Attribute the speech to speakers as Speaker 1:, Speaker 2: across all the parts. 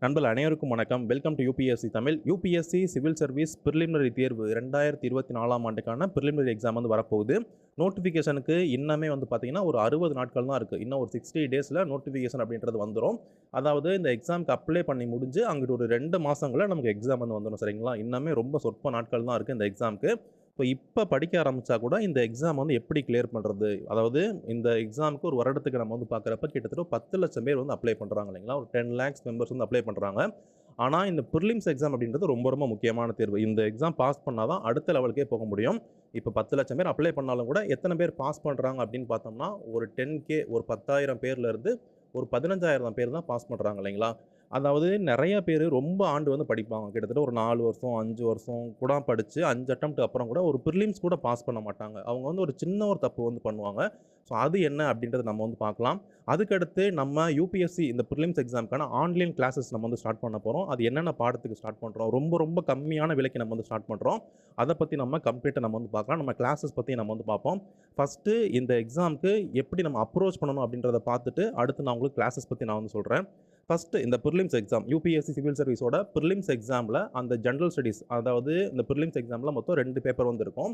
Speaker 1: நண்பர்கள் அனைவருக்கும் வணக்கம். Welcome to UPSC Tamil. UPSC civil service preliminary தேர்வு 2024ஆம் ஆண்டுக்கான பிரிலிமினரி எக்ஸாம் வந்து வரப்போகுது. நோட்டிஃபிகேஷனுக்கு இன்னமே வந்து பார்த்தீங்கன்னா ஒரு 60 நாட்கள் தான் இருக்குது. இன்னும் ஒரு 60 டேஸில் நோட்டிஃபிகேஷன் அப்படின்றது வந்துடும். அதாவது இந்த எக்ஸாமுக்கு அப்ளை பண்ணி முடிஞ்சு அங்கிட்டு ஒரு 2 மாதங்களில் நமக்கு எக்ஸாம் வந்து வந்துடும். சரிங்களா? இன்னமே ரொம்ப சொற்ப நாட்கள் தான் இருக்குது இந்த எக்ஸாமுக்கு. இப்போ படிக்க ஆரம்பித்தா கூட இந்த எக்ஸாம் வந்து எப்படி கிளியர் பண்ணுறது, அதாவது இந்த எக்ஸாமுக்கு ஒரு வருடத்துக்கு நம்ம வந்து பார்க்குறப்ப கிட்டத்தட்ட 10 லட்சம் பேர் வந்து அப்ளை பண்ணுறாங்க இல்லைங்களா? ஒரு 10 lakhs மெம்பர்ஸ் வந்து அப்ளை பண்ணுறாங்க. ஆனால் இந்த ப்ரிலிம்ஸ் எக்ஸாம் அப்படின்றது ரொம்ப ரொம்ப முக்கியமான தேர்வு. இந்த எக்ஸாம் பாஸ் பண்ணால் தான் அடுத்த லெவலுக்கே போக முடியும். இப்போ 10 லட்சம் பேர் அப்ளை பண்ணாலும் கூட எத்தனை பேர் பாஸ் பண்ணுறாங்க அப்படின்னு பார்த்தோம்னா ஒரு 10K, ஒரு 10,000 பேர்லேருந்து ஒரு 15,000 பேர் தான் பாஸ் பண்ணுறாங்க இல்லைங்களா? அதாவது நிறைய பேர் ரொம்ப ஆண்டு வந்து படிப்பாங்க. கிட்டத்தட்ட ஒரு 4 வருஷம் 5 வருஷம் கூட படித்து 5 அட்டம்ப்ட் அப்புறம் கூட ஒரு ப்ரிலிம்ஸ் கூட பாஸ் பண்ண மாட்டாங்க. அவங்க வந்து ஒரு சின்ன ஒரு தப்பு வந்து பண்ணுவாங்க. ஸோ அது என்ன அப்படின்றத நம்ம வந்து பார்க்கலாம். அதுக்கடுத்து நம்ம UPSC இந்த ப்ரிலிம்ஸ் எக்ஸாமுக்கான ஆன்லைன் கிளாஸஸ் நம்ம வந்து ஸ்டார்ட் பண்ண போகிறோம். அது என்னென்ன பாடத்துக்கு ஸ்டார்ட் பண்ணுறோம், ரொம்ப ரொம்ப கம்மியான விலைக்கு நம்ம வந்து ஸ்டார்ட் பண்ணுறோம். அதை பற்றி நம்ம கம்ப்ளீட்டாக நம்ம வந்து பார்க்கலாம். நம்ம கிளாஸஸ் பற்றி நம்ம வந்து பார்ப்போம். ஃபஸ்ட்டு இந்த எக்ஸாமுக்கு எப்படி நம்ம அப்ரோச் பண்ணணும் அப்படின்றத பார்த்துட்டு அடுத்து நான் உங்களுக்கு கிளாஸஸ் பற்றி நான் வந்து சொல்கிறேன். ஃபஸ்ட்டு இந்த ப்ரிலிம்ஸ் எக்ஸாம் UPSC சிவில் சர்வீஸோட ப்ரிலிம்ஸ் எக்ஸாமில் அந்த ஜென்ரல் ஸ்டடீஸ், அதாவது இந்த ப்ரிலிம்ஸ் எக்ஸாமில் மொத்தம் 2 பேப்பர் வந்து இருக்கும்.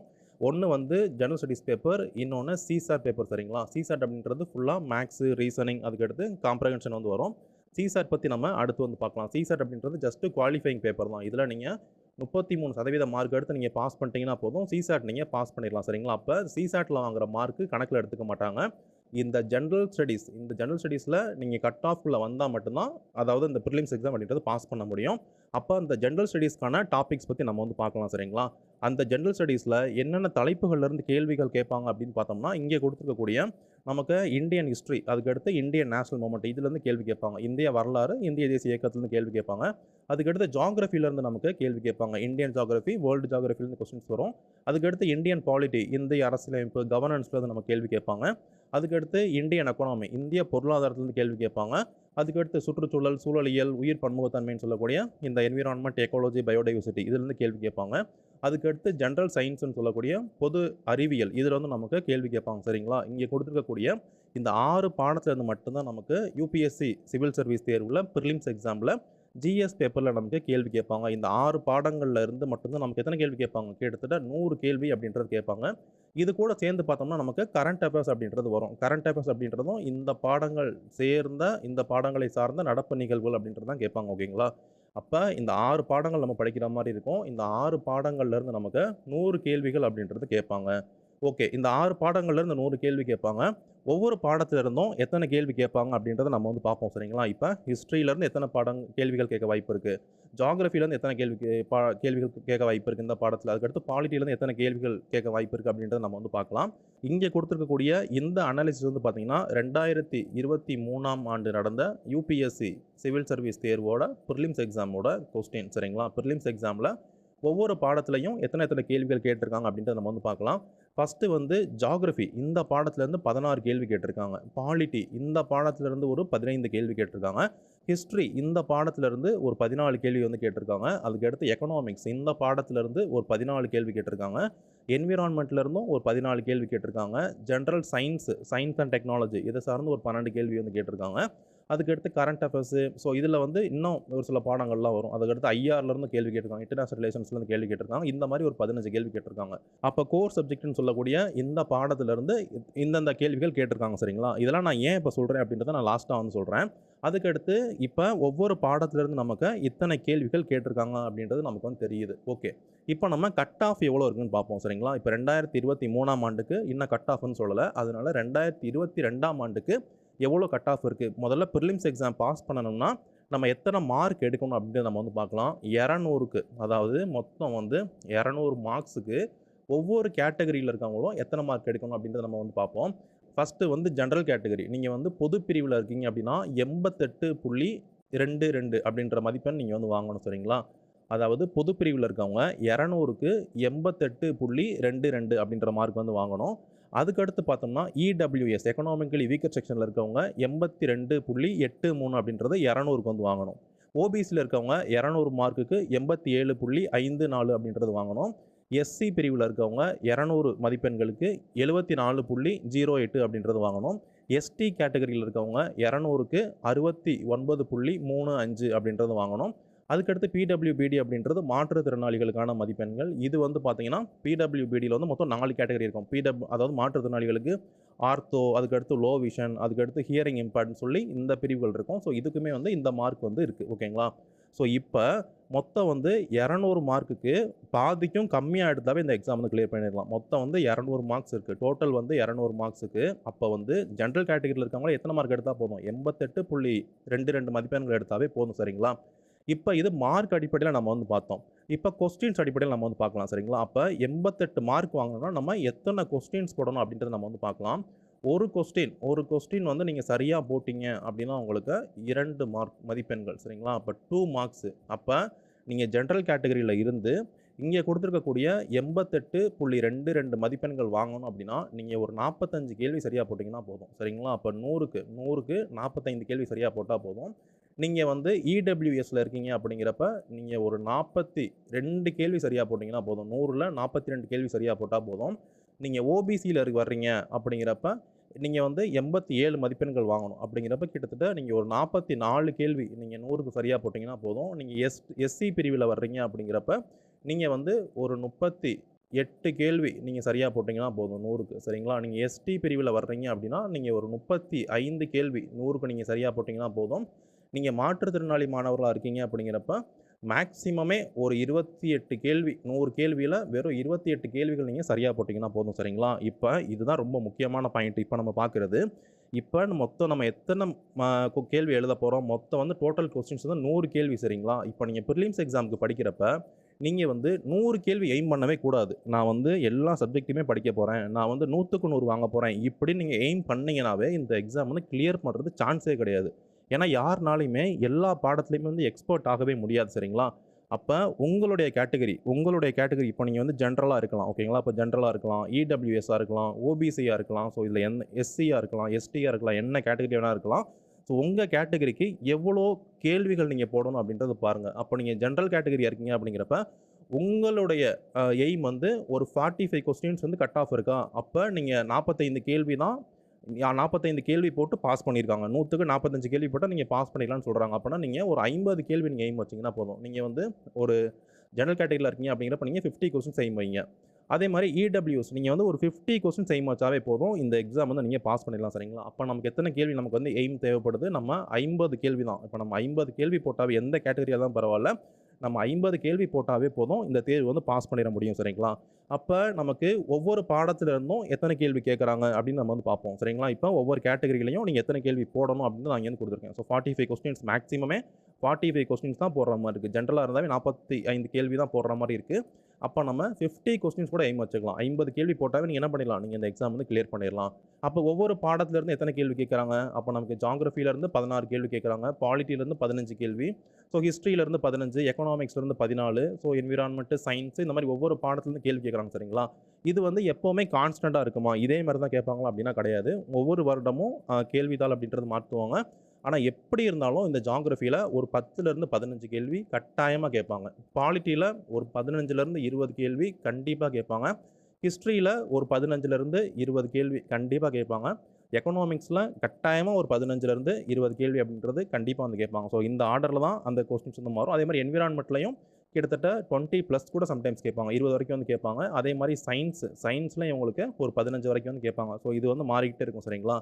Speaker 1: ஒன்று வந்து ஜென்ரல் ஸ்டடீஸ் பேப்பர், இன்னொன்று CSAT பேப்பர். சரிங்களா? CSAT அப்படின்றது ஃபுல்லாக மேக்ஸு, ரீசனிங், அதுக்கடுத்து காம்ப்ரஹென்ஷன் வந்து வரும். CSAT பற்றி நம்ம அடுத்து வந்து பார்க்கலாம். CSAT அப்படின்றது ஜஸ்ட்டு குவாலிஃபைங் பேப்பர் தான். இதில் நீங்கள் 33% மார்க் எடுத்து நீங்கள் பாஸ் பண்ணிட்டீங்கன்னா போதும், CSAT நீங்கள் பாஸ் பண்ணிடலாம். சரிங்களா? அப்போ CSATல வாங்குற மார்க்கு கணக்கில் எடுத்துக்க மாட்டாங்க. இந்த ஜென்ரல் ஸ்டடீஸில் நீங்கள் கட் ஆஃப்குள்ளே வந்தால் மட்டும்தான், அதாவது இந்த ப்ரிலிம்ஸ் எக்ஸாம் அப்படின்றது பாஸ் பண்ண முடியும். அப்போ அந்த ஜென்ரல் ஸ்டடீஸ்க்கான டாபிக்ஸ் பற்றி நம்ம வந்து பார்க்கலாம். சரிங்களா? அந்த ஜென்ரல் ஸ்டடீஸில் என்னென்ன தலைப்புகள்லேருந்து கேள்விகள் கேட்பாங்க அப்படின்னு பார்த்தோம்னா, இங்கே கொடுத்துருக்கக்கூடிய நமக்கு இந்தியன் ஹிஸ்ட்ரி, அதுக்கடுத்து இந்தியன் நேஷனல் மூமெண்ட், இதுலேருந்து கேள்வி கேட்பாங்க. இந்திய வரலாறு, இந்திய தேசிய இயக்கத்துலேருந்து கேள்வி கேட்பாங்க. அதுக்கடுத்து ஜாகிரஃபிலேருந்து நமக்கு கேள்வி கேட்பாங்க. இந்தியன் ஜாகிரஃபி, வேர்ல்டு ஜாகிரஃபிலேருந்து கொஸ்டின்ஸ் வரும். அதுக்கடுத்து இந்தியன் பாலிட்டி, இந்திய அரசியலமைப்பு, கவர்னன்ஸ்லேருந்து நம்ம கேள்வி கேட்பாங்க. அதுக்கடுத்து இந்தியன் எக்கானமி, இந்திய பொருளாதாரத்துலேருந்து கேள்வி கேட்பாங்க. அதுக்கடுத்து சுற்றுச்சூழல், சூழலியல், உயிர் பன்முகத்தன்மைன்னு சொல்லக்கூடிய இந்த என்விரான்மெண்ட், எக்காலஜி, பயோடைவர்சிட்டி, இதுலேருந்து கேள்வி கேட்பாங்க. அதுக்கடுத்து ஜென்ரல் சயின்ஸ்னு சொல்லக்கூடிய பொது அறிவியல், இதில் வந்து நமக்கு கேள்வி கேட்பாங்க. சரிங்களா? இங்கே கொடுத்துருக்கக்கூடிய இந்த 6 பாடத்துலேருந்து மட்டும்தான் நமக்கு UPSC சிவில் சர்வீஸ் தேர்வில் ப்ரிலிம்ஸ் எக்ஸாமில் GS பேப்பரில் நமக்கு கேள்வி கேட்பாங்க. இந்த 6 பாடங்களில் இருந்து மட்டும்தான் நமக்கு எத்தனை கேள்வி கேட்பாங்க, கிட்டத்தட்ட 100 கேள்வி அப்படின்றது கேட்பாங்க. இது கூட சேர்ந்து பார்த்தோம்னா நமக்கு கரண்ட் அஃபேர்ஸ் அப்படின்றது வரும். கரண்ட் அஃபேர்ஸ் அப்படின்றதும் இந்த பாடங்கள் சேர்ந்த, இந்த பாடங்களை சார்ந்த நடப்பு நிகழ்வுகள் அப்படின்றது தான் கேட்பாங்க. ஓகேங்களா? அப்போ இந்த 6 பாடங்கள் நம்ம படிக்கிற மாதிரி இருக்கும். இந்த 6 பாடங்கள்லேருந்து நமக்கு 100 கேள்விகள் அப்படின்றது கேட்பாங்க. ஓகே, இந்த 6 பாடங்கள்லேருந்து 100 கேள்வி கேட்பாங்க. ஒவ்வொரு பாடத்திலிருந்தும் எத்தனை கேள்வி கேட்பாங்க அப்படின்றத நம்ம வந்து பார்ப்போம். சரிங்களா? இப்போ ஹிஸ்ட்ரியிலேருந்து எத்தனை கேள்விகள் கேட்க வாய்ப்பு இருக்குது, ஜாகிரஃபிலேருந்து எத்தனை கேள்விகள் கேட்க வாய்ப்பு இருக்குது இந்த பாடத்தில், அதுக்கடுத்து பாலிட்டிலேருந்து எத்தனை கேள்விகள் கேட்க வாய்ப்பு இருக்குது அப்படின்றத நம்ம வந்து பார்க்கலாம். இங்கே கொடுத்துருக்கக்கூடிய இந்த அனாலிசிஸ் வந்து பார்த்திங்கன்னா 2023ஆம் ஆண்டு நடந்த UPSC சிவில் சர்வீஸ் தேர்வோட ப்ரிலிம்ஸ் எக்ஸாமோட கொஸ்டின். சரிங்களா? ப்ரிலிம்ஸ் எக்ஸாமில் ஒவ்வொரு பாடத்துலையும் எத்தனை கேள்விகள் கேட்டிருக்காங்க அப்படின்றத நம்ம வந்து பார்க்கலாம். ஃபஸ்ட்டு வந்து ஜாகிரஃபி, இந்த பாடத்துலேருந்து 16 கேள்வி கேட்டிருக்காங்க. பாலிட்டி, இந்த பாடத்துலேருந்து ஒரு 15 கேள்வி கேட்டிருக்காங்க. ஹிஸ்ட்ரி, இந்த பாடத்துலேருந்து ஒரு 14 கேள்வி வந்து கேட்டிருக்காங்க. அதுக்கடுத்து எக்கனாமிக்ஸ், இந்த பாடத்துலேருந்து ஒரு 14 கேள்வி கேட்டிருக்காங்க. என்விரான்மெண்ட்லேருந்தும் ஒரு 14 கேள்வி கேட்டிருக்காங்க. ஜென்ரல் சயின்ஸ் அண்ட் டெக்னாலஜி, இதை சார்ந்து ஒரு 12 கேள்வி வந்து கேட்டிருக்காங்க. அதுக்கடுத்து கரண்ட் அஃபேர்ஸு, ஸோ இதில் வந்து இன்னும் ஒரு சில பாடங்கள்லாம் வரும். அதுக்கடுத்து IRலேருந்து கேள்வி கேட்டிருக்காங்க, இன்டர்நேஷனல் ரிலேஷன்ஸ்லேருந்து கேள்வி கேட்டிருக்காங்க. இந்த மாதிரி ஒரு 15 கேள்வி கேட்டிருக்காங்க. அப்போ கோர் சப்ஜெக்ட்னு சொல்லக்கூடிய இந்த பாடத்திலேருந்து இந்தந்த கேள்விகள் கேட்டிருக்காங்க. சரிங்களா? இதெல்லாம் நான் ஏன் இப்போ சொல்கிறேன் அப்படின்றத நான் லாஸ்ட்டாக வந்து சொல்கிறேன். அதுக்கடுத்து இப்போ ஒவ்வொரு பாடத்திலேருந்து நமக்கு இத்தனை கேள்விகள் கேட்டிருக்காங்க அப்படின்றது நமக்கு வந்து தெரியுது. ஓகே, இப்போ நம்ம கட் ஆஃப் எவ்வளோ இருக்குன்னு பார்ப்போம். சரிங்களா? இப்போ 2023ஆம் ஆண்டுக்கு இன்னும் கட் ஆஃப்னு சொல்லலை. அதனால 2022ஆம் ஆண்டுக்கு எவ்வளோ கட் ஆஃப் இருக்குது, முதல்ல ப்ரிலிம்ஸ் எக்ஸாம் பாஸ் பண்ணணும்னா நம்ம எத்தனை மார்க் எடுக்கணும் அப்படின்றத நம்ம வந்து பார்க்கலாம். 200க்கு, அதாவது மொத்தம் வந்து 200 மார்க்ஸுக்கு ஒவ்வொரு கேட்டகரியில் இருக்கவங்களும் எத்தனை மார்க் எடுக்கணும் அப்படின்றத நம்ம வந்து பார்ப்போம். ஃபஸ்ட்டு வந்து ஜென்ரல் கேட்டகரி, நீங்கள் வந்து பொது பிரிவில் இருக்கீங்க அப்படின்னா 88.22 அப்படின்ற மதிப்பெண் நீங்கள் வந்து வாங்கணும். சரிங்களா? அதாவது பொது பிரிவில் இருக்கவங்க 200க்கு 88.22 அப்படின்ற மார்க் வந்து வாங்கணும். அதுக்கடுத்து பார்த்தோம்னா EWS, எக்கனாமிக்கலி வீக்கர் செக்ஷனில் இருக்கவங்க 82.83 அப்படின்றத 200க்கு வந்து வாங்கணும். OBCயில் இருக்கவங்க 200 மார்க்குக்கு 87.54 அப்படின்றது வாங்கணும். SC பிரிவில் இருக்கவங்க 200 மதிப்பெண்களுக்கு 74.08 அப்படின்றது வாங்கணும். எஸ்டி கேட்டகரியில் இருக்கவங்க 200க்கு 69.35 அப்படின்றது வாங்கணும். அதுக்கடுத்து பிடபிள்யூபிடி அப்படின்றது மாற்றுத்திறனாளிகளுக்கான மதிப்பெண்கள். இது வந்து பார்த்தீங்கன்னா பிடபிள்யூபிடியில் வந்து மொத்தம் 4 கேட்டகரி இருக்கும். அதாவது மாற்றுத்திறனாளிகளுக்கு ஆர்த்தோ, அதுக்கடுத்து லோ விஷன், அதுக்கடுத்து ஹியரிங் இம்பேர்ட்னு சொல்லி இந்த பிரிவுகள் இருக்கும். ஸோ இதுக்குமே வந்து இந்த மார்க் வந்து இருக்குது. ஓகேங்களா? ஸோ இப்போ மொத்தம் வந்து 200 மார்க்குக்கு பாதிக்கும் கம்மியாக எடுத்தாவே இந்த எக்ஸாம் வந்து கிளியர் பண்ணிடலாம். மொத்தம் வந்து 200 மார்க்ஸ் இருக்குது. டோட்டல் வந்து 200 மார்க்ஸுக்கு. அப்போ வந்து ஜென்ரல் கேட்டகரியில் இருக்கவங்கள எத்தனை மார்க் எடுத்தால் போதும்? 88.22 மதிப்பெண்கள் எடுத்தாவே போதும். சரிங்களா? இப்போ இது மார்க் அடிப்படையில் நம்ம வந்து பார்த்தோம். இப்போ கொஸ்டின்ஸ் அடிப்படையில் நம்ம வந்து பார்க்கலாம். சரிங்களா? அப்போ 88 மார்க் வாங்கணும்னா நம்ம எத்தனை கொஸ்டின்ஸ் போடணும் அப்படின்றத நம்ம வந்து பார்க்கலாம். ஒரு கொஸ்டின் வந்து நீங்கள் சரியாக போட்டிங்க அப்படின்னா உங்களுக்கு 2 மார்க் மதிப்பெண்கள். சரிங்களா? அப்போ 2 மார்க்ஸு. அப்போ நீங்கள் ஜென்ரல் கேட்டகரியில் இருந்து இங்கே கொடுத்துருக்கக்கூடிய 88.22 மதிப்பெண்கள் வாங்கணும் அப்படின்னா நீங்கள் ஒரு 45 கேள்வி சரியாக போட்டிங்கன்னா போதும். சரிங்களா? அப்போ 100க்கு 45 கேள்வி சரியாக போட்டால் போதும். நீங்கள் வந்து இடபிள்யூஎஸில் இருக்கீங்க அப்படிங்கிறப்ப நீங்கள் ஒரு 42 கேள்வி சரியாக போட்டிங்கன்னா போதும். 100ல் 42 கேள்வி சரியாக போட்டால் போதும். நீங்கள் ஓபிசியில் வர்றீங்க அப்படிங்கிறப்ப நீங்கள் வந்து 87 மதிப்பெண்கள் வாங்கணும். அப்படிங்கிறப்ப கிட்டத்தட்ட நீங்கள் ஒரு 44 கேள்வி நீங்கள் 100க்கு சரியாக போட்டிங்கன்னா போதும். நீங்கள் எஸ்சி பிரிவில் வர்றீங்க அப்படிங்கிறப்ப நீங்கள் வந்து ஒரு 38 கேள்வி நீங்கள் சரியாக போட்டிங்கன்னா போதும் 100க்கு. சரிங்களா? நீங்கள் எஸ்டி பிரிவில் வர்றீங்க அப்படின்னா நீங்கள் ஒரு 35 கேள்வி 100க்கு நீங்கள் சரியாக போட்டிங்கன்னா போதும். நீங்கள் மாற்றுத்திறனாளி மாணவர்களாக இருக்கீங்க அப்படிங்கிறப்ப மேக்ஸிமமே ஒரு 28 கேள்வி 100 கேள்வியில் வெறும் 28 கேள்விகள் நீங்கள் சரியாக போட்டிங்கன்னா போதும். சரிங்களா? இப்போ இதுதான் ரொம்ப முக்கியமான பாயிண்ட் இப்போ நம்ம பார்க்குறது. இப்போ மொத்தம் நம்ம எத்தனை கேள்வி எழுத போகிறோம்? மொத்தம் வந்து டோட்டல் கொஸ்டின்ஸ் வந்து 100 கேள்வி. சரிங்களா? இப்போ நீங்கள் ப்ரிலிம்ஸ் எக்ஸாமுக்கு படிக்கிறப்ப நீங்கள் வந்து 100 கேள்வி எய்ம் பண்ணவே கூடாது. நான் வந்து எல்லா சப்ஜெக்ட்டுமே படிக்க போகிறேன், நான் வந்து 100க்கு 100 வாங்க போகிறேன், இப்படி நீங்கள் எய்ம் பண்ணிங்கனாவே இந்த எக்ஸாம் வந்து கிளியர் பண்ணுறது சான்ஸே கிடையாது. ஏன்னா யாருனாலையுமே எல்லா பாடத்துலையுமே வந்து எக்ஸ்பர்ட் ஆகவே முடியாது. சரிங்களா? அப்போ உங்களுடைய கேட்டகரி இப்போ நீங்கள் வந்து ஜென்ரலாக இருக்கலாம். ஓகேங்களா? இப்போ ஜென்ரலாக இருக்கலாம், இடபிள்யூஎஸ்ஸாக இருக்கலாம், ஓபிசியாக இருக்கலாம், ஸோ இதில் எஸ்சியாக இருக்கலாம், எஸ்டியாக இருக்கலாம், என்ன கேட்டகரி வேணால் இருக்கலாம். ஸோ உங்கள் கேட்டகரிக்கு எவ்வளோ கேள்விகள் நீங்கள் போடணும் அப்படின்றத பாருங்கள். அப்போ நீங்கள் ஜென்ரல் கேட்டகரியாக இருக்கீங்க அப்படிங்கிறப்ப உங்களுடைய எய்ம் வந்து ஒரு 45 கொஸ்டின்ஸ் வந்து கட் ஆஃப் இருக்கா? அப்போ நீங்கள் 45 கேள்வி தான் 45 கேள்வி போட்டு பாஸ் பண்ணியிருக்காங்க. 100க்கு 45 கேள்வி போட்டால் நீங்கள் பாஸ் பண்ணிடலாம்னு சொல்கிறாங்க. அப்போனா நீங்கள் ஒரு 50 கேள்வி நீங்கள் எய்ம் வச்சிங்கன்னா போதும். நீங்கள் வந்து ஒரு ஜெனரல் கேட்டகரியில் இருக்கீங்க அப்படிங்கிறப்ப நீங்கள் 50 கொஸ்டின்ஸ் எய்ம் வைங்க. அதே மாதிரி இடபிள்யூஎஸ் நீங்கள் வந்து ஒரு 50 கொஸ்டின்ஸ் எய்ம் வச்சாவே போதும், இந்த எக்ஸாம் வந்து நீங்கள் பாஸ் பண்ணிடலாம். சரிங்களா? அப்போ நமக்கு எத்தனை கேள்வி நமக்கு வந்து எய்ம் தேவைப்படுது? நம்ம 50 கேள்வி தான். இப்போ நம்ம 50 கேள்வி போட்டாவே எந்த கேட்டகரியாக தான் பரவாயில்ல, நம்ம 50 கேள்வி போட்டாவே போதும், இந்த தேர்வு வந்து பாஸ் பண்ணிட முடியும். சரிங்களா? அப்போ நமக்கு ஒவ்வொரு பாடத்துல இருந்தும் எத்தனை கேள்வி கேட்குறாங்க அப்படின்னு நம்ம வந்து பார்ப்போம். சரிங்களா? இப்போ ஒவ்வொரு கேட்டகரியிலையும் நீங்கள் எத்தனை கேள்வி போடணும் அப்படின்னு நான் இங்கே வந்து கொடுத்துருக்கேன். ஸோ 45 கொஸ்டின்ஸ் மேக்ஸிமமே 45 கொஸ்டின்ஸ் தான் போடுற மாதிரி இருக்குது. ஜென்ரலாக இருந்தாவே 45 கேள்வி தான் போடுற மாதிரி இருக்குது. அப்போ நம்ம 50 கொஸ்டின்ஸ் கூட எய்ம் வச்சுக்கலாம். 50 கேள்வி போட்டாவே நீங்கள் என்ன பண்ணிடலாம்? நீங்கள் இந்த எக்ஸாம் வந்து கிளியர் பண்ணிடலாம். அப்போ ஒவ்வொரு பாடத்துலேருந்து எத்தனை கேள்வி கேட்குறாங்க? அப்போ நமக்கு ஜாகிரஃபியிலேருந்து 16 கேள்வி கேட்குறாங்க, பாலிட்டியிலேருந்து 15 கேள்வி, ஸோ ஹிஸ்ட்ரியிலேருந்து 15, எக்கனாமிக்ஸ்லேருந்து 14, ஸோ என்விரான்மெண்ட்டு, சயின்ஸ், இந்த மாதிரி ஒவ்வொரு பாடத்துலேருந்து கேள்வி கேட்குறாங்க. சரிங்களா? இது வந்து எப்போவுமே கான்ஸ்டண்ட்டாக இருக்குமா? இதே மாதிரி தான் கேட்பாங்களா அப்படின்னா கிடையாது. ஒவ்வொரு வருடமும் கேள்வித்தாள் அப்படின்றது மாற்றுவாங்க. ஆனால் எப்படி இருந்தாலும் இந்த ஜாகிரஃபியில் ஒரு 10லேருந்து 15 கேள்வி கட்டாயமாக கேட்பாங்க. பாலிட்டியில் ஒரு 15லேருந்து 20 கேள்வி கண்டிப்பாக கேட்பாங்க. ஹிஸ்ட்ரியில் ஒரு 15லேருந்து 20 கேள்வி கண்டிப்பாக கேட்பாங்க. எக்கனாமிக்ஸில் கட்டாயமாக ஒரு 15லேருந்து 20 கேள்வி அப்படின்றது கண்டிப்பாக வந்து கேட்பாங்க. ஸோ இந்த ஆர்டரில் தான் அந்த கொஸ்டின்ஸ் வந்து மாறும். அதே மாதிரி என்விரான்மெண்ட்லையும் கிட்டத்தட்ட 20+ கூட சம்டைம்ஸ் கேட்பாங்க, 20 வரைக்கும் வந்து கேட்பாங்க. அதே மாதிரி சயின்ஸ்லையும் உங்களுக்கு ஒரு 15 வரைக்கும் வந்து கேட்பாங்க. ஸோ இது வந்து மாறிக்கிட்டே இருக்கும். சரிங்களா?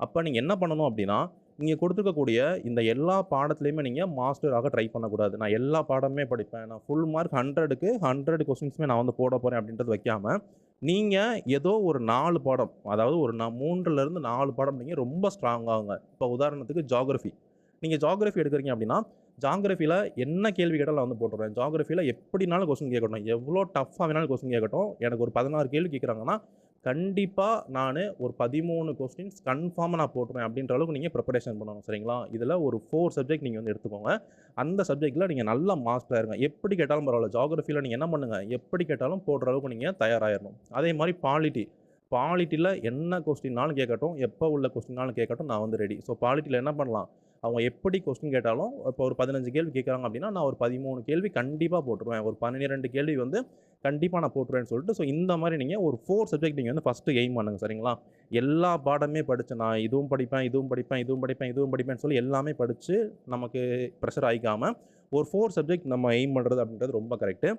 Speaker 1: அப்போ நீங்கள் என்ன பண்ணணும் அப்படின்னா, நீங்கள் கொடுத்துருக்கக்கூடிய இந்த எல்லா பாடத்துலையுமே நீங்கள் மாஸ்டராக ட்ரை பண்ணக்கூடாது. நான் எல்லா பாடமுமே படிப்பேன், நான் ஃபுல் மார்க் 100க்கு 100 கொஸ்டின்ஸுமே நான் வந்து போட போகிறேன் அப்படின்றது வைக்காமல், நீங்கள் ஏதோ ஒரு 4 பாடம், அதாவது ஒரு 3லேருந்து 4 பாடம் நீங்கள் ரொம்ப ஸ்ட்ராங்காகுங்க. இப்போ உதாரணத்துக்கு ஜாகிரஃபி, நீங்கள் ஜாகிரஃபி எடுக்கிறீங்க அப்படின்னா ஜாகிரஃபியில் என்ன கேள்வி கேட்டாலும் நான் வந்து போட்டுருவேன். ஜாகிரஃபியில் எப்படினாலும் கொஸ்டின் கேட்கட்டும், எவ்வளோ டஃப்பாக வேணாலும் கொஸ்டின் கேட்கட்டும், எனக்கு ஒரு 16 கேள்வி கேட்குறாங்கன்னா கண்டிப்பாக நான் ஒரு 13 கொஸ்டின்ஸ் கன்ஃபார்மாக நான் போட்டுருவேன் அப்படின்ற அளவுக்கு நீங்கள் ப்ரிப்பரேஷன் பண்ணணும். சரிங்களா? இதில் ஒரு 4 சப்ஜெக்ட் நீங்கள் வந்து எடுத்துக்கோங்க. அந்த சப்ஜெக்ட்டில் நீங்கள் நல்லா மாஸ்டராக இருங்க. எப்படி கேட்டாலும் பரவாயில்ல, ஜாகிரஃபியில் நீங்கள் என்ன பண்ணுங்கள், எப்படி கேட்டாலும் போடுற அளவுக்கு நீங்கள் தயாராகிடணும். அதே மாதிரி பாலிட்டியில் என்ன கொஸ்டின்னாலும் கேட்கட்டும், எப்போ உள்ள கொஸ்டின்னாலும் கேட்கட்டும், நான் வந்து ரெடி. ஸோ பாலிட்டியில் என்ன பண்ணலாம், அவங்க எப்படி கொஸ்டின் கேட்டாலும் இப்போ ஒரு 15 கேள்வி கேட்குறாங்க அப்படின்னா நான் ஒரு 13 கேள்வி கண்டிப்பாக போட்டுருவேன், ஒரு 12 கேள்வி வந்து கண்டிப்பாக நான் போட்டுருவேன்னு சொல்லிட்டு. ஸோ இந்த மாதிரி நீங்கள் ஒரு 4 சப்ஜெக்ட் நீங்கள் வந்து ஃபஸ்ட்டு எய்ம் பண்ணுங்க சரிங்களா. எல்லா பாடமே படித்து நான் இதுவும் படிப்பேன் இதுவும் படிப்பேன் இதுவும் படிப்பேன் இதுவும் படிப்பேன்னு சொல்லி எல்லாமே படித்து நமக்கு ப்ரெஷர் ஆகிக்காமல் ஒரு 4 சப்ஜெக்ட் நம்ம எய்ம் பண்ணுறது அப்படின்றது ரொம்ப கரெக்டு.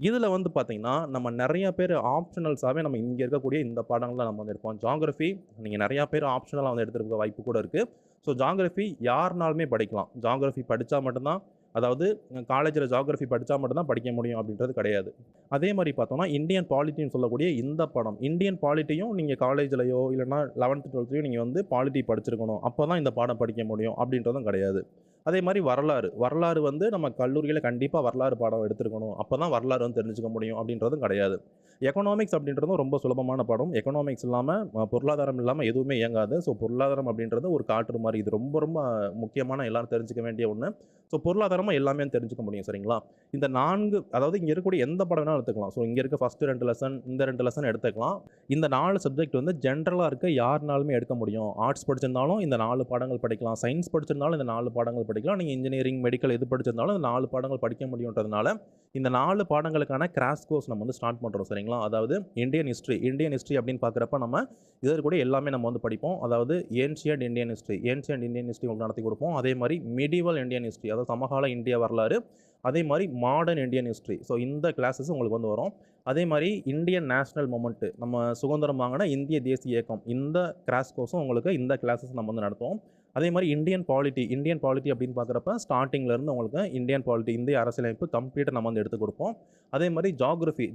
Speaker 1: இதில் வந்து பார்த்திங்கன்னா நம்ம நிறையா பேர் ஆப்ஷனல்ஸாகவே நம்ம இங்கே இருக்கக்கூடிய இந்த பாடங்களில் நம்ம வந்து எடுப்போம். ஜாகிரஃபி நீங்கள் நிறையா பேர் ஆப்ஷனலாக வந்து எடுத்துருக்க வாய்ப்பு கூட இருக்குது. ஸோ ஜாகிரஃபி யாருனாலுமே படிக்கலாம். ஜாகிரஃபி படித்தா மட்டும்தான், அதாவது காலேஜில் ஜாகிரஃபி படித்தா மட்டும்தான் படிக்க முடியும் அப்படின்றது கிடையாது. அதே மாதிரி பார்த்தோம்னா இந்தியன் பாலிட்டின்னு சொல்லக்கூடிய இந்த பாடம், இந்தியன் பாலிட்டியும் நீங்கள் காலேஜ்லையோ இல்லைனா 11th 12thலையோ நீங்கள் வந்து பாலிட்டி படிச்சிருக்கணும், அப்போ தான் இந்த பாடம் படிக்க முடியும் அப்படின்றதும் கிடையாது. அதே மாதிரி வரலாறு வந்து நம்ம கல்லூரியில் கண்டிப்பாக வரலாறு பாடம் எடுத்துருக்கணும், அப்போ தான் வரலாறு வந்து தெரிஞ்சுக்க முடியும் அப்படின்றதும் கிடையாது. எக்கனாமிக்ஸ் அப்படின்றதும் ரொம்ப சுலபமான பாடம். எக்கனாமிக்ஸ் இல்லாமல் பொருளாதாரம் இல்லாமல் எதுவுமே இயங்காது. ஸோ பொருளாதாரம் அப்படின்றது ஒரு காற்று மாதிரி, இது ரொம்ப ரொம்ப முக்கியமான எல்லாரும் தெரிஞ்சுக்க வேண்டிய ஒன்று. ஸோ பொருளாதாரமாக எல்லாமே தெரிஞ்சுக்க முடியும் சரிங்களா. இந்த 4, அதாவது இங்கே இருக்கக்கூடிய எந்த பாடம் வேணாலும் எடுத்துக்கலாம். ஸோ இங்கே இருக்க ஃபஸ்ட்டு 2 லெசன், இந்த 2 லெசன் எடுத்துக்கலாம். இந்த 4 சப்ஜெக்ட் வந்து ஜென்ரலாக இருக்க யாருனாலுமே எடுக்க முடியும். ஆர்ட்ஸ் படிச்சிருந்தாலும் இந்த 4 பாடங்கள் படிக்கலாம், சயின்ஸ் படிச்சிருந்தாலும் இந்த 4 பாடங்கள் படிக்கலாம், நீங்கள் இன்ஜினியரிங் மெடிக்கல் எது படிச்சிருந்தாலும் இந்த 4 பாடங்கள் படிக்க முடியுன்றதுனால இந்த 4 பாடங்களுக்கான கிராஷ் கோர்ஸ் நம்ம வந்து ஸ்டார்ட் பண்ணுறோம் சரிங்களா. அதாவது இந்தியன் ஹிஸ்ட்ரி அப்படின்னு பார்க்குறப்ப நம்ம இதில் கூட எல்லாமே நம்ம வந்து படிப்போம். அதாவது ஏன்ஷியன்ட் இந்தியன் ஹிஸ்ட்ரி உங்களுக்கு நடத்தி கொடுப்போம். அதே மாதிரி மீடிவல் இந்தியன் ஹிஸ்ட்ரி, அதாவது சமகால இந்திய வரலாறு, அதே மாதிரி மாடர்ன் இந்தியன் ஹிஸ்ட்ரி. ஸோ இந்த கிளாஸஸ் உங்களுக்கு வந்து வரும். அதே மாதிரி இந்தியன் நேஷனல் மூமெண்ட்டு, நம்ம சுதந்திரம் வாங்கின இந்திய தேசிய இயக்கம், இந்த கிராஷ் கோர்ஸும் உங்களுக்கு இந்த கிளாஸஸ் நம்ம வந்து நடத்துவோம். அதே மாதிரி இந்தியன் பாலிட்டி அப்படின்னு பார்க்குறப்ப ஸ்டார்டிங்லேருந்து உங்களுக்கு இந்தியன் பாலிட்டி, இந்திய அரசியலமைப்பு கம்ப்ளீட்டாக நம்ம வந்து எடுத்து கொடுப்போம். அதே மாதிரி ஜாகிரஃபி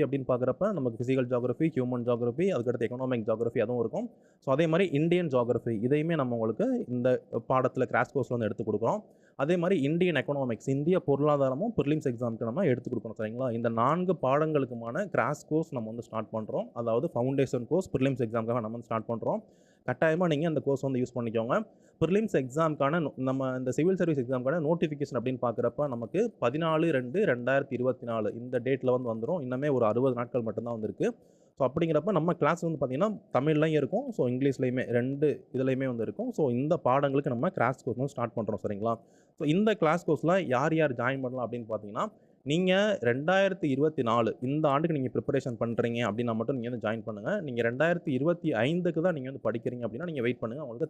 Speaker 1: அப்படின்னு பார்க்குறப்ப நமக்கு ஃபிசிக்கல் ஜாகிரஃபி, ஹியூமன் ஜாகிரஃபி, அதுக்கடுத்து எக்கனாமிக் ஜாகிரஃபி அதுவும் இருக்கும். ஸோ அதே மாதிரி இந்தியன் ஜாகிரஃபி இதையுமே நம்ம உங்களுக்கு இந்த பாடத்தில் கிராஷ் கோர்ஸில் வந்து எடுத்து கொடுக்குறோம். அதே மாதிரி இந்தியன் எக்கனாமிக்ஸ், இந்திய பொருளாதாரமும் ப்ரிலிம்ஸ் எக்ஸாமுக்கு நம்ம எடுத்து கொடுக்கணும் சரிங்களா. இந்த 4 பாடங்களுக்குமான கிராஷ் கோர்ஸ் நம்ம வந்து ஸ்டார்ட் பண்ணுறோம். அதாவது ஃபவுண்டேஷன் கோர்ஸ் ப்ரிலிம்ஸ் எக்ஸாமுக்காக நம்ம வந்து ஸ்டார்ட் பண்ணுறோம். கட்டாயமாக நீங்கள் அந்த கோர்ஸ் வந்து யூஸ் பண்ணிக்கோங்க. ப்ரிலிம்ஸ் எக்ஸாமுக்கான நம்ம இந்த சிவில் சர்வீஸ் எக்ஸாமுக்கான நோட்டிஃபிகேஷன் அப்படின்னு பார்க்குறப்ப நமக்கு 14/2/2024 இந்த டேட்டில் வந்து வந்துடும். இன்னமே ஒரு 60 நாட்கள் மட்டும்தான் வந்துருக்கு. ஸோ அப்படிங்கிறப்ப நம்ம கிளாஸ் வந்து பார்த்திங்கன்னா தமிழ்லையும் இருக்கும், ஸோ இங்கிலீஷ்லையுமே 2 இதுலையுமே வந்து இருக்கும். ஸோ இந்த பாடங்களுக்கு நம்ம கிராஷ் கோர்ஸ் வந்து ஸ்டார்ட் பண்ணுறோம் சரிங்களா. ஸோ இந்த கிளாஸ் கோர்ஸில் யார் ஜாயின் பண்ணலாம் அப்படின்னு பார்த்தீங்கன்னா, நீங்கள் 2024 இந்த ஆண்டுக்கு நீங்கள் ப்ரிப்பரேஷன் பண்ணுறீங்க அப்படின்னா மட்டும் நீங்கள் வந்து ஜாயின் பண்ணுங்கள். நீங்கள் 2025க்கு தான் நீங்கள் வந்து படிக்கிறீங்க அப்படின்னா நீங்கள் வெயிட் பண்ணுங்கள். உங்களுக்கு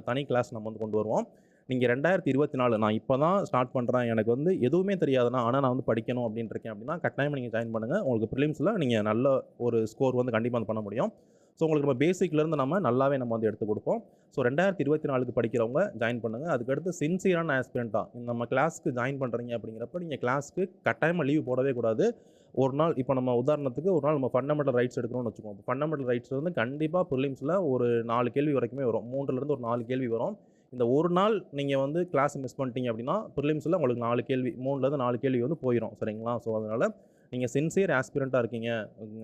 Speaker 1: தனி கிளாஸ் நம்ம வந்து கொண்டு வருவோம். நீங்கள் 2024 நான் இப்போ தான் ஸ்டார்ட் பண்ணுறேன், எனக்கு வந்து எதுவுமே தெரியாதுண்ணா, ஆனால் நான் வந்து படிக்கணும் அப்படின்னு இருக்கேன் அப்படின்னா கட்டாயமாக நீங்கள் ஜாயின் பண்ணுங்கள். உங்களுக்கு ப்ரிலிம்ஸில் நீங்கள் நல்ல ஒரு ஸ்கோர் வந்து கண்டிப்பாக வந்து பண்ண முடியும். ஸோ உங்களுக்கு நம்ம பேசிக்லேருந்து நல்லாவே நம்ம வந்து எடுத்து கொடுப்போம். ஸோ 2024க்கு படிக்கிறவங்க ஜாயின் பண்ணுங்கள். அதுக்கடுத்து சின்சியரான ஆஸ்பிரண்ட்டாக நம்ம கிளாஸ்க்கு ஜாயின் பண்ணுறீங்க அப்படிங்கிறப்ப நீங்கள் கிளாஸ்க்கு கட்டாயமாக லீவ் போடவே கூடாது. ஒரு நாள் இப்போ நம்ம உதாரணத்துக்கு ஒரு நாள் நம்ம ஃபண்டமெண்டல் ரைட்ஸ் எடுக்கணும்னு வச்சுக்கோம். ஃபண்டமெண்டல் ரைட்ஸ் வந்து கண்டிப்பாக ப்ரிலிம்ஸில் ஒரு 4 கேள்வி வரைக்குமே வரும். 3லேருந்து ஒரு 4 கேள்வி வரும். இந்த ஒரு நாள் நீங்கள் வந்து கிளாஸ் மிஸ் பண்ணிட்டீங்க அப்படின்னா ப்ரிலிம்ஸில் உங்களுக்கு 4 கேள்வி, 3லேருந்து 4 கேள்வி வந்து போயிடும் சரிங்களா. ஸோ அதனால் நீங்கள் சின்சியர் ஆஸ்பிரண்ட்டாக இருக்கீங்க,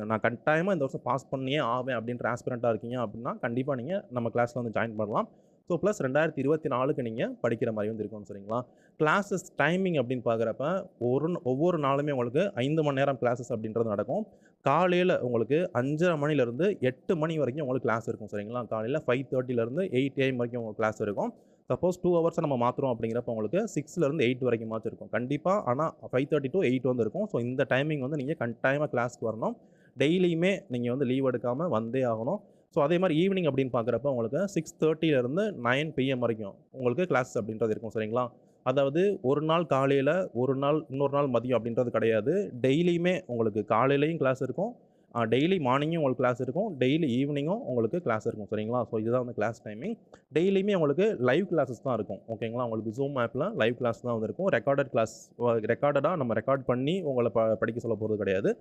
Speaker 1: நான் கட்டாயமாக இந்த வருஷம் பாஸ் பண்ணியே ஆவேன் அப்படின்ற ஆஸ்பிரண்ட்டாக இருக்கீங்க அப்படின்னா கண்டிப்பாக நீங்கள் நம்ம கிளாஸில் வந்து ஜாயின் பண்ணலாம். ஸோ ப்ளஸ் 2024க்கு நீங்கள் படிக்கிற மாதிரி வந்து இருக்கும் சரிங்களா. கிளாஸஸ் டைமிங் அப்படின்னு பார்க்குறப்ப ஒவ்வொரு நாளுமே உங்களுக்கு 5 மணி நேரம் கிளாஸஸ் அப்படின்றது நடக்கும். காலையில் உங்களுக்கு 5:30 மணிலேருந்து 8 மணி வரைக்கும் உங்களுக்கு கிளாஸ் இருக்கும் சரிங்களா. காலையில் 5:30லேருந்து 8 AM வரைக்கும் உங்களுக்கு கிளாஸ் இருக்கும். சப்போஸ் 2 ஹவர்ஸை நம்ம மாற்றுறோம் அப்படிங்கிறப்ப உங்களுக்கு 6லேருந்து 8 வரைக்கும் மாற்றி இருக்கும் கண்டிப்பாக. ஆனால் 5:30 to 8 வந்து இருக்கும். ஸோ இந்த டைமிங் வந்து நீங்கள் கட்டாயமாக கிளாஸ்க்கு வரணும். டெய்லியுமே நீங்கள் வந்து லீவ் எடுக்காமல் வந்தே ஆகணும். ஸோ அதே மாதிரி ஈவினிங் அப்படின்னு பார்க்குறப்ப உங்களுக்கு 6:30லேருந்து 9 PM வரைக்கும் உங்களுக்கு கிளாஸ் அப்படின்றது இருக்கும் சரிங்களா. அதாவது ஒரு நாள் காலையில், இன்னொரு நாள் மதியம் அப்படின்றது கிடையாது. டெய்லியுமே உங்களுக்கு காலையிலையும் கிளாஸ் இருக்கும், டெய்லி மார்னிங்கும் உங்களுக்கு கிளாஸ் இருக்கும், டெய்லி ஈவினிங்கும் உங்களுக்கு கிளாஸ் இருக்கும் சரிங்களா. ஸோ இதுதான் வந்து கிளாஸ் டைமிங். டெய்லியுமே உங்களுக்கு லைவ் கிளாஸஸ் தான் இருக்கும் ஓகேங்களா. உங்களுக்கு ஜூம் ஆப்பில் லைவ் கிளாஸ் தான் வந்து இருக்கும். ரெக்கார்டடாக நம்ம ரெக்கார்ட் பண்ணி உங்களை படிக்க சொல்ல போகிறது கிடையாது.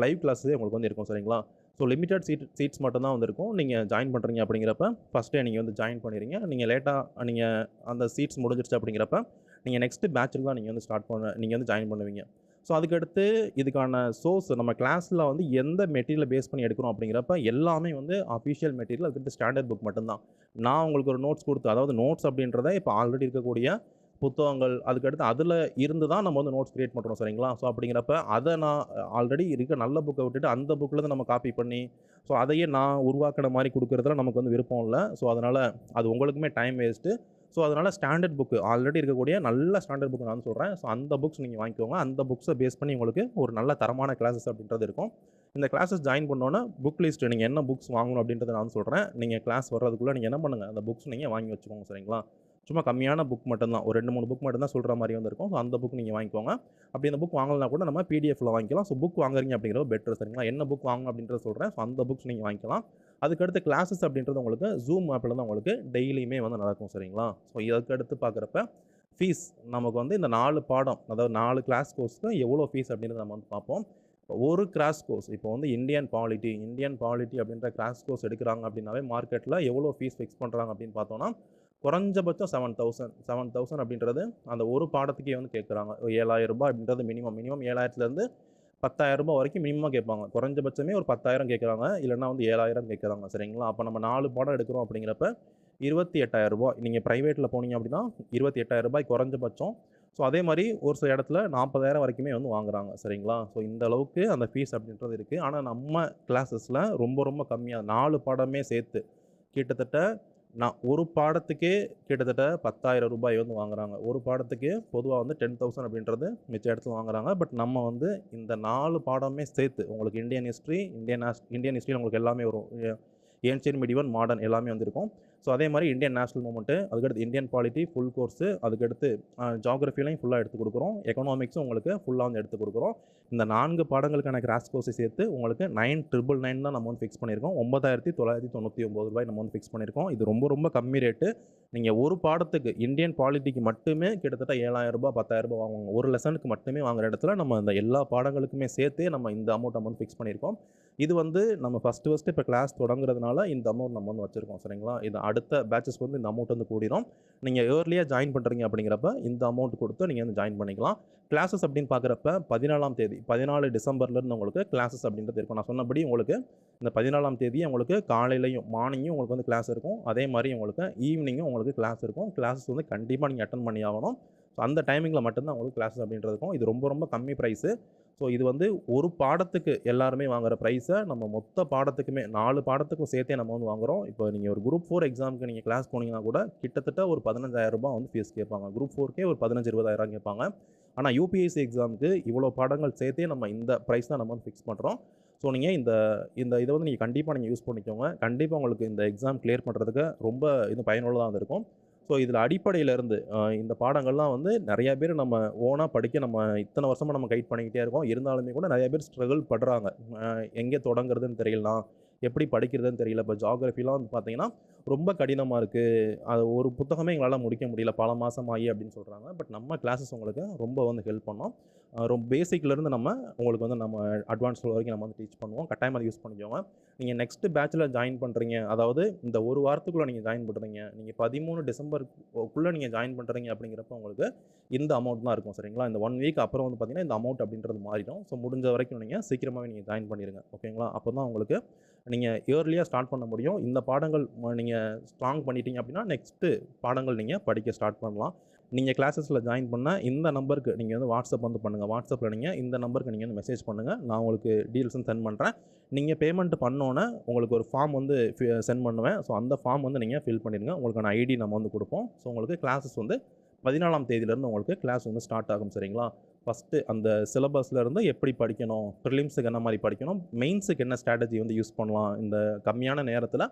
Speaker 1: லைவ் கிளாஸே உங்களுக்கு வந்து இருக்கும் சரிங்களா. ஸோ லிமிட்டட் சீட்ஸ் மட்டும் தான் வந்து இருக்கும். நீங்கள் ஜாயின் பண்ணுறீங்க அப்படிங்கிறப்ப ஃபஸ்ட்டே நீங்கள் வந்து ஜாயின் பண்ணிடுறீங்க. நீங்கள் லேட்டாக நீங்கள் அந்த சீட்ஸ் முடிஞ்சிருச்சு அப்படிங்கிறப்ப நீங்கள் நெக்ஸ்ட்டு பேட்சில் தான் நீங்கள் வந்து நீங்கள் வந்து ஜாயின் பண்ணுவீங்க. ஸோ அதுக்கடுத்து இதுக்கான சோர்ஸ் நம்ம கிளாஸில் வந்து எந்த மெட்டீரியலை பேஸ் பண்ணி எடுக்கிறோம் அப்படிங்கிறப்ப எல்லாமே வந்து அஃபிஷியல் மெட்டீரியல், அதுக்கடுத்து ஸ்டாண்டர்ட் புக் மட்டும்தான். நான் உங்களுக்கு ஒரு நோட்ஸ் கொடுத்து, அதாவது நோட்ஸ் அப்படின்றத இப்போ ஆல்ரெடி இருக்கக்கூடிய புத்தகங்கள், அதுக்கடுத்து அதில் இருந்து தான் நம்ம வந்து நோட்ஸ் கிரியேட் பண்ணுறோம் சரிங்களா. ஸோ அப்படிங்கிறப்ப அதை நான் ஆல்ரெடி இருக்க நல்ல புக்கை விட்டுட்டு அந்த புக்கிலேருந்து நம்ம காப்பி பண்ணி ஸோ அதையே நான் உருவாக்கின மாதிரி கொடுக்குறதுல நமக்கு வந்து விருப்பம் இல்லை. ஸோ அதனால் அது உங்களுக்குமே டைம் வேஸ்ட்டு. ஸோ அதனால் ஸ்டாண்டர்ட் புக்கு ஆல்ரெடி இருக்கக்கூடிய நல்ல ஸ்டாண்டர்ட் புக் நான் சொல்கிறேன். ஸோ அந்த புக்ஸ் நீங்கள் வாங்கிக்கோங்க. அந்த புக்ஸை பேஸ் பண்ணி உங்களுக்கு ஒரு நல்ல தரமான கிளாஸஸ் அப்படின்றது இருக்கும். இந்த கிளாஸஸ் ஜாயின் பண்ணோன்னா புக் லிஸ்ட்டு நீங்கள் என்ன புக்ஸ் வாங்கணும் அப்படின்றத நான் சொல்கிறேன். நீங்கள் கிளாஸ் வர்றதுக்குள்ளே நீங்கள் என்ன பண்ணுங்கள், அந்த புக்ஸ் நீங்கள் வாங்கி வச்சுக்கோங்க. சரிங்களா? சும்மா கம்மியான புக் மட்டும்தான், ஒரு 2-3 புக் மட்டும் தான் சொல்கிற மாதிரி இருக்கும். ஸோ அந்த புக் நீங்கள் வாங்கிக்கோங்க. அப்படி அந்த புக் வாங்கலனா கூட நம்ம பிடிஎஃப்ல வாங்கிக்கலாம். ஸோ புக் வாங்குறீங்க அப்படிங்கிறது பெட்டர். சரிங்களா? என்ன புக் வாங்கணும் அப்படின்றத சொல்கிறேன். ஸோ அந்த புக்ஸ் நீங்கள் வாங்கிக்கலாம். அதுக்கடுத்து கிளாஸஸ் அப்படின்றது உங்களுக்கு ஜூம் ஆப்பில் தான் உங்களுக்கு டெய்லியுமே வந்து நடக்கும். சரிங்களா? ஸோ இதுக்கடுத்து பார்க்குறப்ப ஃபீஸ் நமக்கு வந்து இந்த 4 பாடம், அதாவது 4 கிளாஸ் கோர்ஸ்க்கு எவ்வளோ ஃபீஸ் அப்படின்றத நம்ம வந்து பார்ப்போம். ஒரு கிராஷ் கோர்ஸ் இப்போ வந்து இந்தியன் பாலிட்டி அப்படின்ற கிராஷ் கோர்ஸ் எடுக்கிறாங்க அப்படின்னாவே மார்க்கெட்டில் எவ்வளோ ஃபீஸ் ஃபிக்ஸ் பண்ணுறாங்க அப்படின்னு பார்த்தோன்னா குறைஞ்சபட்சம் 7,000 அப்படின்றது அந்த ஒரு பாடத்துக்கே வந்து கேட்குறாங்க. ரூ. 7,000 அப்படின்றது மினிமம் 7,000லேருந்து ரூ. 10,000 வரைக்கும் மினிமமாக கேட்பாங்க. குறைஞ்சபட்சமே ஒரு 10,000 கேட்குறாங்க, இல்லைனா வந்து 7,000 கேட்குறாங்க. சரிங்களா? அப்போ நம்ம 4 பாடம் எடுக்கிறோம் அப்படிங்கிறப்ப ரூ. 28,000. நீங்கள் ப்ரைவேட்டில் போனீங்க அப்படின்னா ரூ. 28,000 குறைஞ்சபட்சம். ஸோ அதே மாதிரி ஒரு சில இடத்துல 40,000 வரைக்குமே வந்து வாங்குறாங்க. சரிங்களா? ஸோ இந்த அளவுக்கு அந்த ஃபீஸ் அப்படின்றது இருக்குது. ஆனால் நம்ம கிளாஸஸில் ரொம்ப கம்மியாக 4 பாடமே சேர்த்து கிட்டத்தட்ட ஒரு பாடத்துக்கே கிட்டத்தட்ட ரூ. 10,000 வந்து வாங்குறாங்க. ஒரு பாடத்துக்கு பொதுவாக வந்து 10,000 அப்படின்றது மிச்ச இடத்துல வாங்குறாங்க. பட் நம்ம வந்து இந்த 4 பாடமே சேர்த்து உங்களுக்கு இந்தியன் ஹிஸ்ட்ரியில் உங்களுக்கு எல்லாமே வரும். ஏன்ஷியன்ட், மிடிவல், மாடர்ன் எல்லாமே வந்துருக்கும். ஸோ அதே மாதிரி இந்தியன் நேஷனல் மூமெண்ட்டு, அதுக்கடுத்து இந்தியன் பாலிட்டி ஃபுல் கோர்ஸு, அதுக்கடுத்து ஜியாகிரஃபிலையும் ஃபுல்லாக எடுத்து கொடுக்குறோம். எக்கனாமிக்ஸும் உங்களுக்கு ஃபுல்லாக வந்து எடுத்து கொடுக்குறோம். இந்த 4 பாடங்களுக்கான கிராஷ் கோர்ஸை சேர்த்து உங்களுக்கு 9,999 தான் நம்ம வந்து ஃபிக்ஸ் பண்ணியிருக்கோம். ரூ. 9,999 நம்ம வந்து ஃபிக்ஸ் பண்ணியிருக்கோம். இது ரொம்ப கம்மி ரேட்டு. நீங்கள் ஒரு பாடத்துக்கு இந்தியன் பாலிட்டிக்கு மட்டுமே கிட்டத்தட்ட ரூ. 7,000 10,000 வாங்குவாங்க. ஒரு லெசனுக்கு மட்டுமே வாங்குற இடத்துல நம்ம இந்த எல்லா பாடங்களுக்குமே சேர்த்தே நம்ம இந்த அமௌண்ட் நம்ம வந்து ஃபிக்ஸ் பண்ணியிருக்கோம். இது வந்து நம்ம ஃபஸ்ட்டு இப்போ கிளாஸ் தொடங்குறதுனால இந்த அமௌண்ட் நம்ம வந்து வச்சுருக்கோம். சரிங்களா? இது அடுத்த பேட்சஸ்க்கு வந்து இந்த அமௌண்ட் வந்து கூடிரும். நீங்கள் ஏர்லியாக ஜாயின் பண்ணுறீங்க அப்படிங்கிறப்ப இந்த அமௌண்ட் கொடுத்து நீங்கள் வந்து ஜாயின் பண்ணிக்கலாம். கிளாஸஸ் அப்படின்னு பார்க்குறப்ப 14ஆம் தேதி 14 டிசம்பர்லேருந்து உங்களுக்கு கிளாஸஸ் அப்படின்றது இருக்கும். நான் சொன்னபடி உங்களுக்கு இந்த 14ஆம் தேதி உங்களுக்கு காலையிலையும் மார்னிங்கும் உங்களுக்கு வந்து கிளாஸ் இருக்கும். அதே மாதிரி உங்களுக்கு ஈவினிங்கும் உங்களுக்கு கிளாஸ் இருக்கும். கிளாஸஸ் வந்து கண்டிப்பாக நீங்கள் அட்டன் பண்ணி ஆகணும். ஸோ அந்த டைமிங்கில் மட்டும்தான் உங்களுக்கு கிளாஸஸ் அப்படின்றது இருக்கும். இது ரொம்ப கம்மி ப்ரைஸு. ஸோ இது வந்து ஒரு பாடத்துக்கு எல்லாருமே வாங்குகிற ப்ரைஸை நம்ம மொத்த பாடத்துக்குமே 4 பாடத்துக்கும் சேர்த்தே நம்ம வந்து வாங்குகிறோம். இப்போ நீங்கள் ஒரு குரூப் 4 எக்ஸாமுக்கு நீங்கள் கிளாஸ் போனீங்கன்னா கூட கிட்டத்தட்ட ஒரு ரூ. 15,000 வந்து ஃபீஸ் கேட்பாங்க. குரூப் 4க்கே ஒரு 15,000-20,000 கேட்பாங்க. ஆனால் UPSC எக்ஸாமுக்கு இவ்வளோ பாடங்கள் சேர்த்தே நம்ம இந்த ப்ரைஸ் தான் நம்ம வந்து ஃபிக்ஸ் பண்ணுறோம். ஸோ நீங்கள் இந்த இதை வந்து நீங்கள் கண்டிப்பாக யூஸ் பண்ணிக்கோங்க. கண்டிப்பாக உங்களுக்கு இந்த எக்ஸாம் கிளியர் பண்ணுறதுக்கு ரொம்ப இது பயனுள்ளதாக வந்து இருக்கும். ஸோ இதில் அடிப்படையிலேருந்து இந்த பாடங்கள்லாம் வந்து நிறையா பேர் நம்ம ஓனாக படிக்க நம்ம இத்தனை வருஷமாக நம்ம கைட் பண்ணிக்கிட்டே இருக்கோம். இருந்தாலுமே கூட நிறையா பேர் ஸ்ட்ரகிள் படுறாங்க. எங்கே தொடங்குறதுன்னு தெரியலாம், எப்படி படிக்கிறதுன்னு தெரியல. இப்போ ஜியாகிரஃபிலாம் வந்து பார்த்தீங்கன்னா ரொம்ப கடினமாக இருக்குது. அது ஒரு புத்தகமே எங்களால் முடிக்க முடியல, பல மாதம் ஆகி அப்படின்னு சொல்கிறாங்க. பட் நம்ம கிளாஸஸ் உங்களுக்கு ரொம்ப வந்து ஹெல்ப் பண்ணோம். ரொம்ப பேசிக்லேருந்து நம்ம உங்களுக்கு வந்து நம்ம அட்வான்ஸ் வரைக்கும் நம்ம வந்து டீச் பண்ணுவோம். கட்டாயமாக அதை யூஸ் பண்ணிக்கோங்க. நீங்கள் நெக்ஸ்ட்டு பேட்சில் ஜாயின் பண்ணுறீங்க, அதாவது இந்த ஒரு வாரத்துக்குள்ளே நீங்கள் ஜாயின் பண்ணுறீங்க, நீங்கள் 13 டிசம்பருக்குள்ளே நீங்கள் ஜாயின் பண்ணுறீங்க அப்படிங்கிறப்ப உங்களுக்கு இந்த அமௌண்ட் தான் இருக்கும். சரிங்களா? இந்த 1 வீக் அப்புறம் வந்து பார்த்தீங்கன்னா இந்த அமௌண்ட் அப்படின்றது மாறிடும். ஸோ முடிஞ்ச வரைக்கும் நீங்கள் சீக்கிரமாகவே நீங்கள் ஜாயின் பண்ணிடுங்க. ஓகேங்களா? அப்போ தான் உங்களுக்கு நீங்கள் இயர்லியாக ஸ்டார்ட் பண்ண முடியும். இந்த பாடங்கள் நீங்கள் ஸ்ட்ராங் பண்ணிட்டீங்க அப்படின்னா நெக்ஸ்ட்டு பாடங்கள் நீங்கள் படிக்க ஸ்டார்ட் பண்ணலாம். நீங்கள் கிளாஸஸில் ஜாயின் பண்ண இந்த நம்பருக்கு நீங்கள் வந்து வாட்ஸ்அப் வந்து பண்ணுங்கள். வாட்ஸ்அப்பில் நீங்கள் இந்த நம்பருக்கு நீங்கள் வந்து மெசேஜ் பண்ணுங்கள். நான் உங்களுக்கு டீல்ஸும் சென்ட் பண்ணுறேன். நீங்கள் பேமெண்ட் பண்ணோன்னே உங்களுக்கு ஒரு ஃபார்ம் வந்து சென்ட் பண்ணுவேன். ஸோ அந்த ஃபார்ம் வந்து நீங்கள் ஃபில் பண்ணிடுங்க. உங்களுக்கான ஐடி நம்ம வந்து கொடுப்போம். ஸோ உங்களுக்கு கிளாஸஸ் வந்து 14ஆம் தேதியிலேருந்து உங்களுக்கு கிளாஸ் வந்து ஸ்டார்ட் ஆகும். சரிங்களா? ஃபஸ்ட்டு அந்த சிலபஸ்லேருந்து எப்படி படிக்கணும், ப்ரிலிம்ஸுக்கு என்ன மாதிரி படிக்கணும், மெயின்ஸுக்கு என்ன ஸ்ட்ராட்டஜி வந்து யூஸ் பண்ணலாம், இந்த கம்மியான நேரத்தில்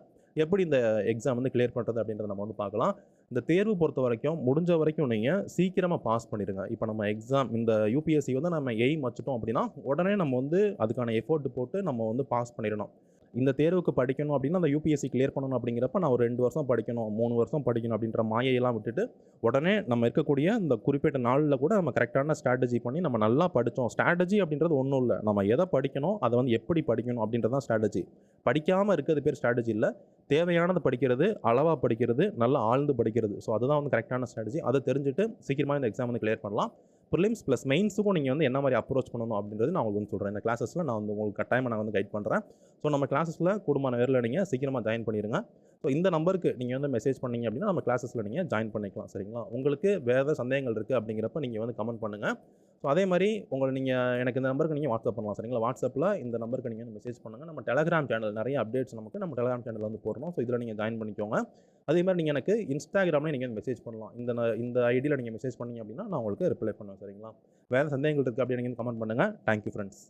Speaker 1: எப்படி இந்த எக்ஸாம் வந்து கிளியர் பண்ணுறது அப்படின்றத நம்ம வந்து பார்க்கலாம். இந்த தேர்வு பொறுத்த வரைக்கும் முடிஞ்ச வரைக்கும் நீங்கள் சீக்கிரமாக பாஸ் பண்ணிடுங்க. இப்போ நம்ம எக்ஸாம் இந்த UPSC வந்து நம்ம எய்ம் வச்சுட்டோம் அப்படின்னா உடனே நம்ம வந்து அதுக்கான எஃபோர்ட் போட்டு நம்ம வந்து பாஸ் பண்ணிடணும். இந்த தேர்வுக்கு படிக்கணும் அப்படின்னா அந்த UPSC கிளியர் பண்ணணும் அப்படிங்கிறப்ப நான் ஒரு 2 வருஷம் படிக்கணும், 3 வருஷம் படிக்கணும் அப்படின்ற மாயையெல்லாம் விட்டுட்டு உடனே நம்ம இருக்கக்கூடிய இந்த குறிப்பிட்ட நாளில் கூட நம்ம கரெக்டான ஸ்ட்ராட்டஜி பண்ணி நம்ம நல்லா படித்தோம். ஸ்ட்ராட்டஜி அப்படின்றது ஒன்றும் இல்லை, நம்ம எதை படிக்கணும், அதை வந்து எப்படி படிக்கணும் அப்படின்றது தான் ஸ்ட்ராட்டஜி. படிக்காமல் இருக்கிறது பேர் ஸ்ட்ராட்டஜி இல்லை. தேவையானது படிக்கிறது, அளவாக படிக்கிறது, நல்லா ஆழ்ந்து படிக்கிறது. ஸோ அதுதான் வந்து கரெக்டான ஸ்ட்ராட்டஜி. அதை தெரிஞ்சுட்டு சீக்கிரமாக இந்த எக்ஸாம் வந்து கிளியர் பண்ணலாம். ப்ரிலிம்ஸ் ப்ளஸ் மெயின்ஸுக்கும் நீங்கள் வந்து என்ன மாதிரி அப்ரோச் பண்ணணும் அப்படின்றது நான் உங்களுக்கு வந்து சொல்கிறேன். இந்த கிளாஸஸில் நான் வந்து உங்களுக்கு கட்டாயமாக நான் வந்து கைட் பண்ணுறேன். ஸோ நம்ம கிளாஸஸில் கூடுமான நேரில் நீங்கள் சீக்கிரமாக ஜாயின் பண்ணிடுங்க. ஸோ இந்த நம்பருக்கு நீங்கள் வந்து மெசேஜ் பண்ணிங்க அப்படின்னா நம்ம கிளாஸஸில் நீங்கள் ஜாயின் பண்ணிக்கலாம். சரிங்களா? உங்களுக்கு வேறு ஏதாவது சந்தேகங்கள் இருக்குது அப்படிங்கிறப்ப நீங்கள் வந்து கமெண்ட் பண்ணுங்கள். ஸோ அதே மாதிரி நீங்கள் எனக்கு இந்த நம்பருக்கு நீங்கள் வாட்ஸ்அப் பண்ணலாம் சரிங்களா. வாட்ஸ்அப்பில் இந்த நம்பருக்கு நீங்கள் மெசேஜ் பண்ணுங்கள். நம்ம டெலகிராம் சேனல் நிறைய அப்டேட்ஸ் நம்ம டெலகிராம் சேனல் வந்து போடுறோம். ஸோ இதில் நீங்கள் ஜாயின் பண்ணிக்கோங்க. அதே மாதிரி நீங்கள் எனக்கு இன்ஸ்டாகிராமில் நீங்கள் மெசேஜ் பண்ணலாம். இந்த ஐடியில் நீங்கள் மெசேஜ் பண்ணீங்க அப்படின்னா நான் உங்களுக்கு ரிப்ளை பண்ணுவேன் சரிங்களா. வேறு சந்தேகங்கள் இருக்குது அப்படி நீங்கள் கமெண்ட் பண்ணுங்கள். Thank you friends.